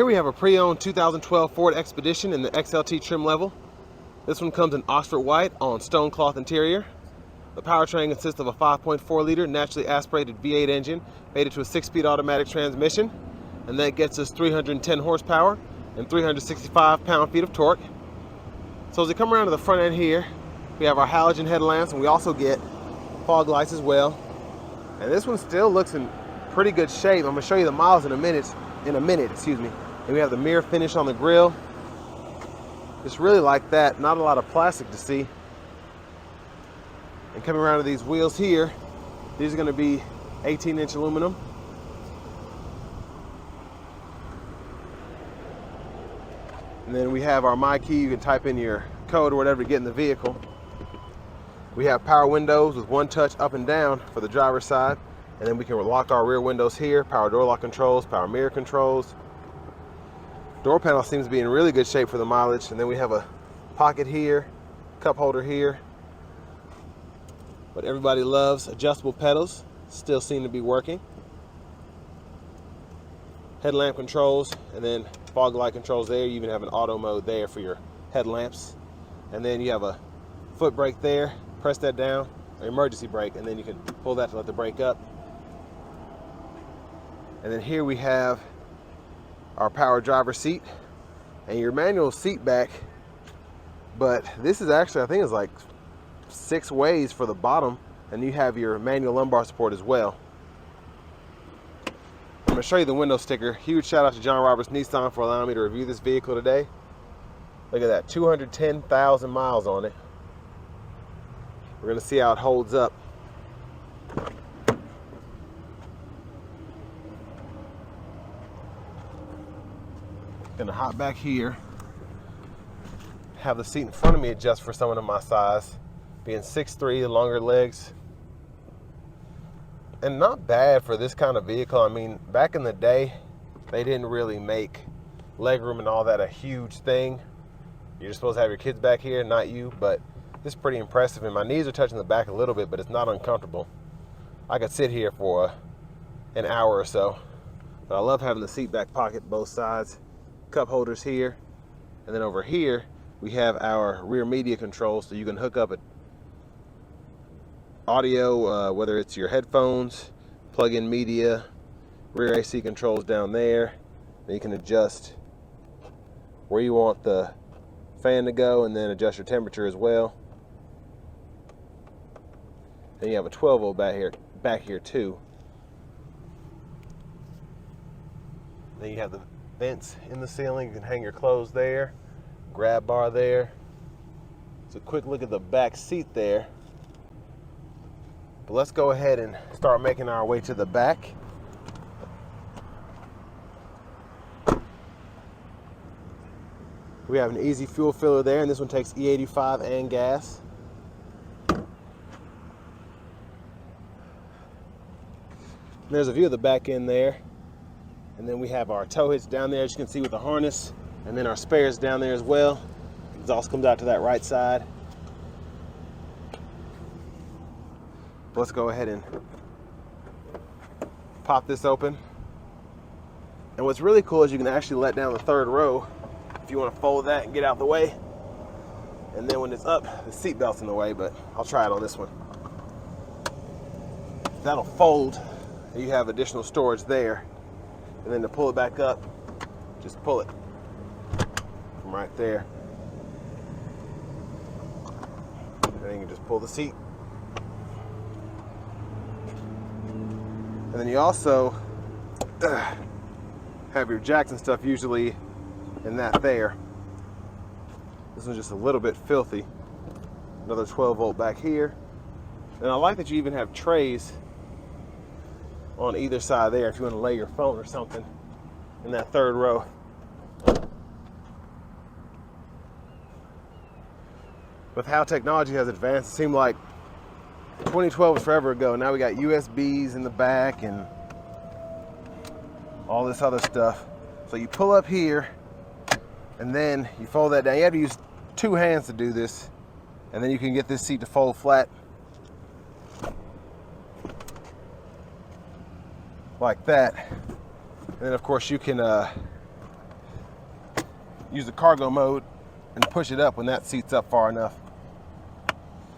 Here we have a pre-owned 2012 Ford Expedition in the XLT trim level. This one comes in Oxford white on stone cloth interior. The powertrain consists of a 5.4 liter naturally aspirated V8 engine mated to a 6-speed automatic transmission, and that gets us 310 horsepower and 365 pound-feet of torque. So as we come around to the front end here, we have our halogen headlamps, and we also get fog lights as well. And this one still looks in pretty good shape. I'm going to show you the miles in a minute, excuse me. And we have the mirror finish on the grille. Just really like that. Not a lot of plastic to see. And coming around to these wheels here, these are going to be 18-inch aluminum. And then we have our My Key. You can type in your code or whatever to get in the vehicle. We have power windows with one touch up and down for the driver's side. And then we can lock our rear windows here, power door lock controls, power mirror controls. Door panel seems to be in really good shape for the mileage. And then we have a pocket here, cup holder here. What everybody loves, adjustable pedals, still seem to be working. Headlamp controls, and then fog light controls there. You even have an auto mode there for your headlamps. And then you have a foot brake there. Press that down, or emergency brake, and then you can pull that to let the brake up. And then here we have our power driver seat and your manual seat back. But this is actually, I think it's like 6 ways for the bottom, and you have your manual lumbar support as well. I'm going to show you the window sticker. Huge shout out to John Roberts Nissan for allowing me to review this vehicle today. Look at that, 210,000 miles on it. We're going to see how it holds up. Going to hop back here. Have the seat in front of me adjust for someone of my size. Being 6'3", longer legs. And not bad for this kind of vehicle. I mean, back in the day, they didn't really make legroom and all that a huge thing. You're supposed to have your kids back here, not you, but this is pretty impressive. And my knees are touching the back a little bit, but it's not uncomfortable. I could sit here for an hour or so. But I love having the seat back pocket both sides. Cup holders here. And then over here, we have our rear media controls, so you can hook up a audio, whether it's your headphones, plug in media, rear AC controls down there. Then you can adjust where you want the fan to go, and then adjust your temperature as well. Then you have a 12 volt back here too. Then you have the vents in the ceiling. You can hang your clothes there, grab bar there. It's a quick look at the back seat there. But let's go ahead and start making our way to the back. We have an easy fuel filler there, and this one takes E85 and gas. There's a view of the back end there. And then we have our tow hitch down there, as you can see, with the harness. And then our spares down there as well. Exhaust comes out to that right side. Let's go ahead and pop this open. And what's really cool is you can actually let down the third row if you want to fold that and get out the way. And then when it's up, the seat belt's in the way, but I'll try it on this one. That'll fold, and you have additional storage there. And then to pull it back up, just pull it from right there. And then you can just pull the seat. And then you also have your jacks and stuff usually in that there. This one's just a little bit filthy. Another 12 volt back here. And I like that you even have trays on either side there if you want to lay your phone or something in that third row. With how technology has advanced, it seemed like 2012 was forever ago. Now we got USBs in the back and all this other stuff. So you pull up here and then you fold that down. You have to use 2 hands to do this, and then you can get this seat to fold flat like that. And then of course you can use the cargo mode and push it up when that seat's up far enough.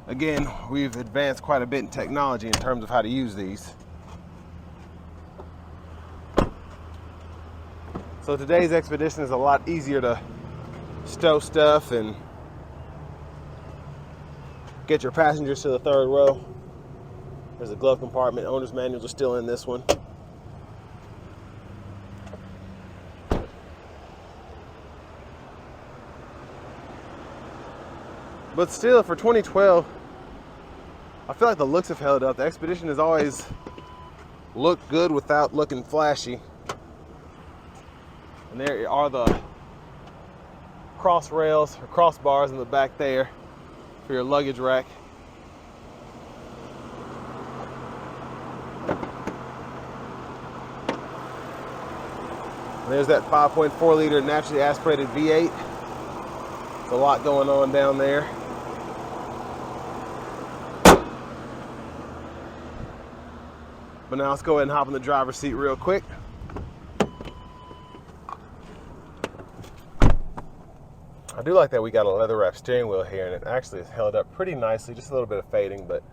Again, we've advanced quite a bit in technology in terms of how to use these. So today's Expedition is a lot easier to stow stuff and get your passengers to the third row. There's a glove compartment. Owner's manuals are still in this one. But still, for 2012, I feel like the looks have held up. The Expedition has always looked good without looking flashy. And there are the cross rails or crossbars in the back there for your luggage rack. And there's that 5.4 liter naturally aspirated V8. There's a lot going on down there. But now let's go ahead and hop in the driver's seat real quick. I do like that we got a leather wrap steering wheel here, and it actually is held up pretty nicely. Just a little bit of fading, but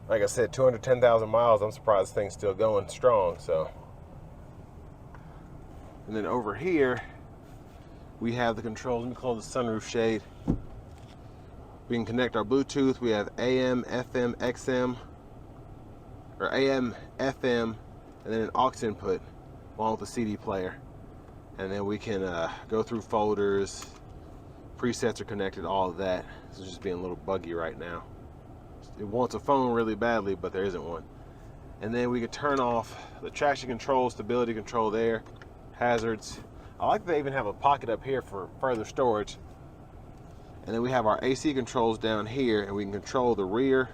like I said, 210,000 miles. I'm surprised this thing's still going strong. So, and then over here we have the controls. Let me close the sunroof shade. We can connect our Bluetooth. We have AM, FM, XM, or AM, FM, and then an aux input along with the CD player. And then we can go through folders. Presets are connected, all of that. This is just being a little buggy right now. It wants a phone really badly, but there isn't one. And then we can turn off the traction control, stability control there, hazards. I like that they even have a pocket up here for further storage. And then we have our AC controls down here, and we can control the rear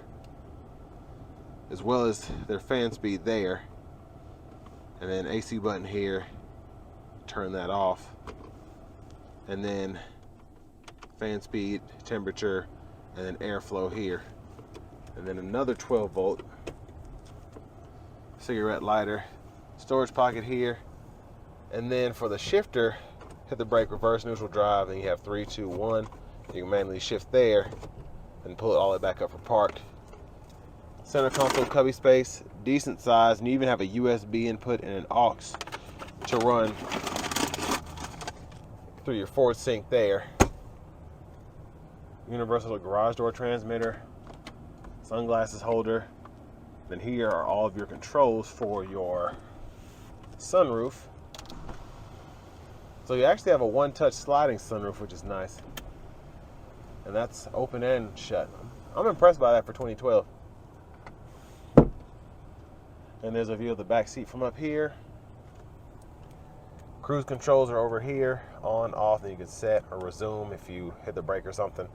as well as their fan speed there. And then AC button here, turn that off. And then fan speed, temperature, and then airflow here. And then another 12 volt cigarette lighter, storage pocket here. And then for the shifter, hit the brake, reverse, neutral, drive, and you have 3, 2, 1. You can manually shift there and pull it all the way back up for park. Center console cubby space, decent size, and you even have a USB input and an aux to run through your Ford Sync there. Universal garage door transmitter, sunglasses holder. Then here are all of your controls for your sunroof. So you actually have a one-touch sliding sunroof, which is nice. And that's open and shut. I'm impressed by that for 2012. And there's a view of the back seat from up here. Cruise controls are over here, on, off, and you can set or resume if you hit the brake or something.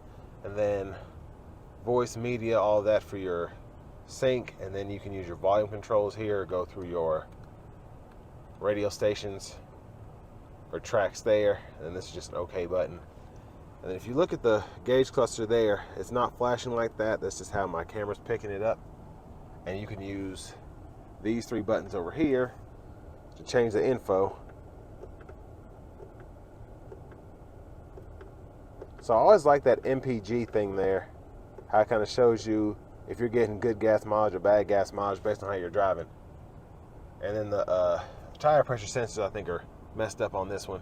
And then voice, media, all of that for your sync. And then you can use your volume controls here, go through your radio stations or tracks there. And then this is just an OK button. And then if you look at the gauge cluster there, it's not flashing like that. That's just how my camera's picking it up. And you can use these 3 buttons over here to change the info. So I always like that MPG thing there, how it kind of shows you if you're getting good gas mileage or bad gas mileage based on how you're driving. And then the tire pressure sensors, I think, are messed up on this one.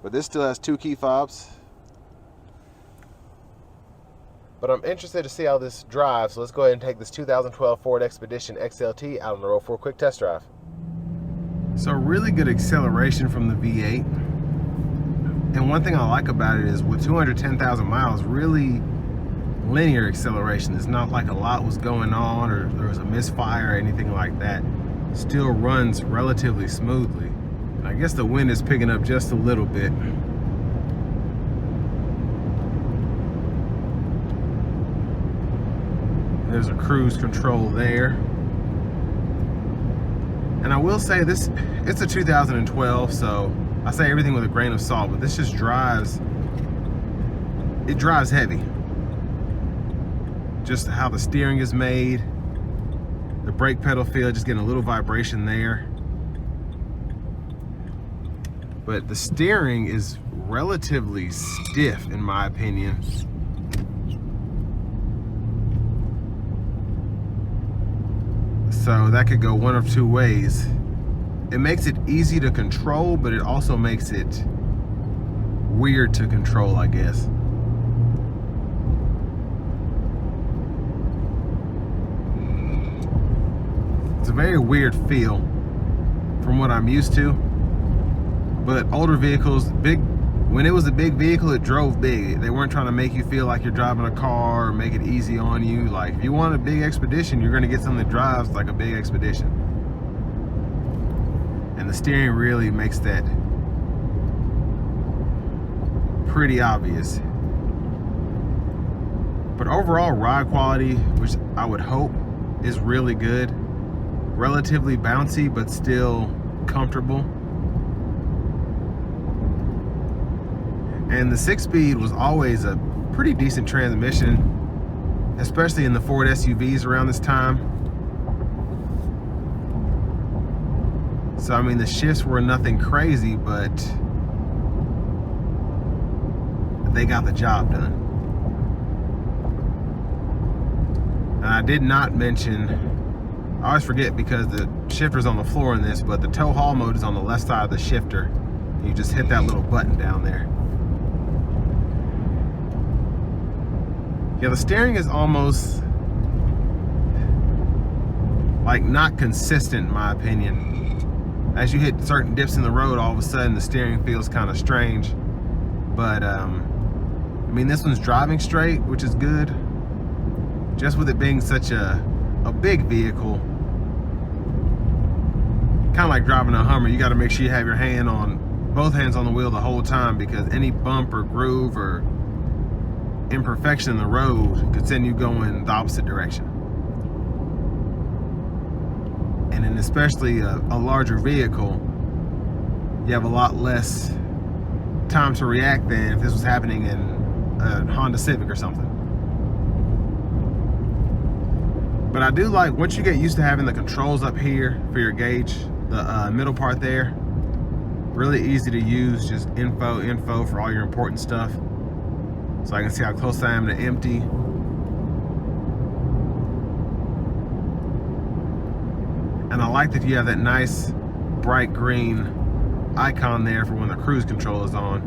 But this still has 2 key fobs. But I'm interested to see how this drives, so let's go ahead and take this 2012 Ford Expedition XLT out on the road for a quick test drive. So really good acceleration from the V8. And one thing I like about it is with 210,000 miles, really linear acceleration. It's not like a lot was going on or there was a misfire or anything like that. Still runs relatively smoothly. I guess the wind is picking up just a little bit. There's a cruise control there. And I will say this, it's a 2012, so I say everything with a grain of salt, but this just drives, it drives heavy. Just how the steering is made, the brake pedal feel, just getting a little vibration there. but the steering is relatively stiff in my opinion. So that could go one of two ways. It makes it easy to control, but it also makes it weird to control, I guess. It's a very weird feel from what I'm used to. But older vehicles, when it was a big vehicle, it drove big. They weren't trying to make you feel like you're driving a car or make it easy on you. Like, if you want a big Expedition, you're gonna get something that drives like a big Expedition. And the steering really makes that pretty obvious. But overall ride quality, which I would hope is really good, relatively bouncy, but still comfortable. And the 6-speed was always a pretty decent transmission, especially in the Ford SUVs around this time. So, I mean, the shifts were nothing crazy, but they got the job done. And I did not mention, I always forget because the shifter's on the floor in this, but the tow haul mode is on the left side of the shifter. You just hit that little button down there. Yeah, the steering is almost like not consistent in my opinion. As you hit certain dips in the road, all of a sudden the steering feels kind of strange. But I mean, this one's driving straight, which is good. Just with it being such a big vehicle, kind of like driving a Hummer, you got to make sure you have your both hands on the wheel the whole time, because any bump or groove or imperfection in the road could send you going the opposite direction. And in especially a larger vehicle, you have a lot less time to react than if this was happening in a Honda Civic or something. But I do like, once you get used to having the controls up here for your gauge, the middle part there, really easy to use, just info for all your important stuff. So I can see how close I am to empty. And I like that you have that nice bright green icon there for when the cruise control is on.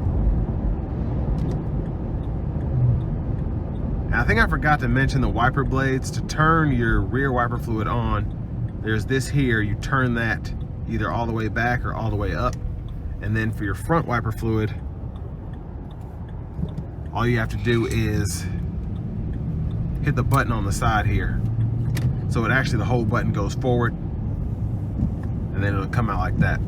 And I think I forgot to mention the wiper blades. To turn your rear wiper fluid on, there's this here, you turn that either all the way back or all the way up. And then for your front wiper fluid, all you have to do is hit the button on the side here. So it actually, the whole button goes forward, and then it'll come out like that.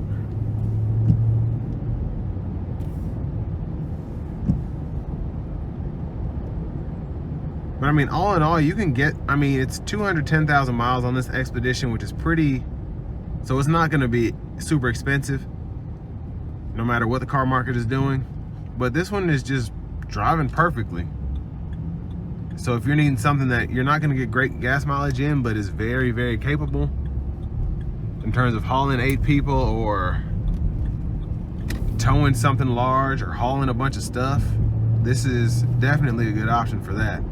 But I mean, all in all, you can get, I mean, it's 210,000 miles on this Expedition, which is pretty, so it's not gonna be super expensive, no matter what the car market is doing. But this one is just driving perfectly. So if you're needing something that you're not gonna get great gas mileage in, but is very, very capable in terms of hauling 8 people or towing something large or hauling a bunch of stuff, this is definitely a good option for that.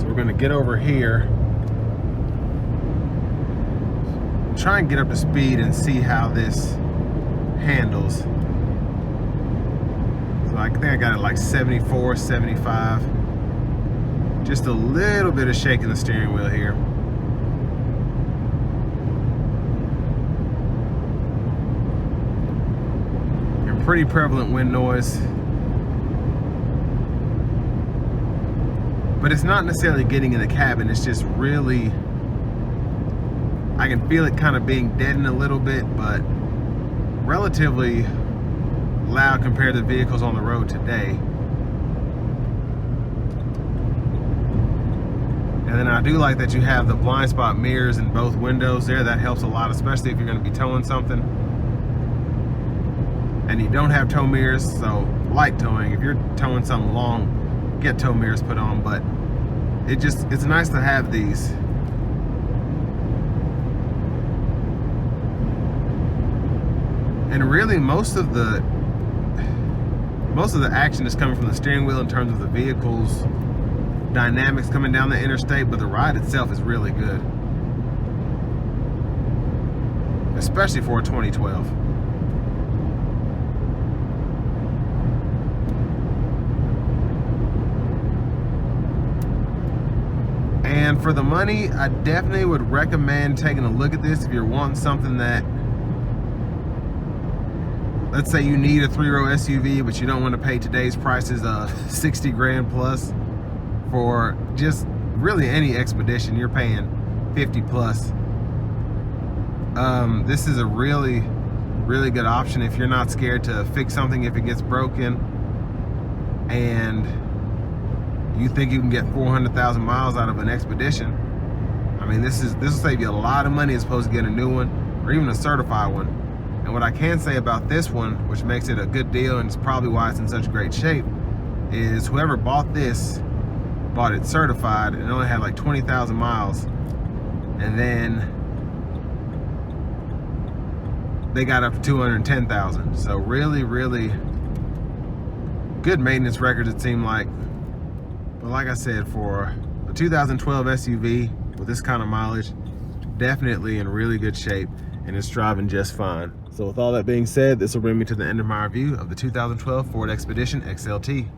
We're gonna get over here, try and get up to speed and see how this handles. So I think I got it like 74, 75. Just a little bit of shaking the steering wheel here. And pretty prevalent wind noise. But it's not necessarily getting in the cabin, it's just really, I can feel it kind of being deadened a little bit, but relatively loud compared to vehicles on the road today. And then I do like that you have the blind spot mirrors in both windows there. That helps a lot, especially if you're going to be towing something. and you don't have tow mirrors, so light towing. If you're towing something long, get tow mirrors put on, but it's nice to have these. And really most of the action is coming from the steering wheel in terms of the vehicle's dynamics coming down the interstate, but the ride itself is really good, especially for a 2012. And for the money, I definitely would recommend taking a look at this if you're wanting something that, let's say you need a 3-row SUV, but you don't want to pay today's prices of 60 grand plus for just really any Expedition. You're paying 50 plus. This is a really good option if you're not scared to fix something if it gets broken, and you think you can get 400,000 miles out of an Expedition. I mean, this will save you a lot of money as opposed to getting a new one or even a certified one. And what I can say about this one, which makes it a good deal and it's probably why it's in such great shape, is whoever bought this bought it certified and it only had like 20,000 miles, and then they got up to 210,000. So really good maintenance records, it seemed like. But like I said, for a 2012 SUV with this kind of mileage, definitely in really good shape, and it's driving just fine. So with all that being said, this will bring me to the end of my review of the 2012 Ford Expedition XLT.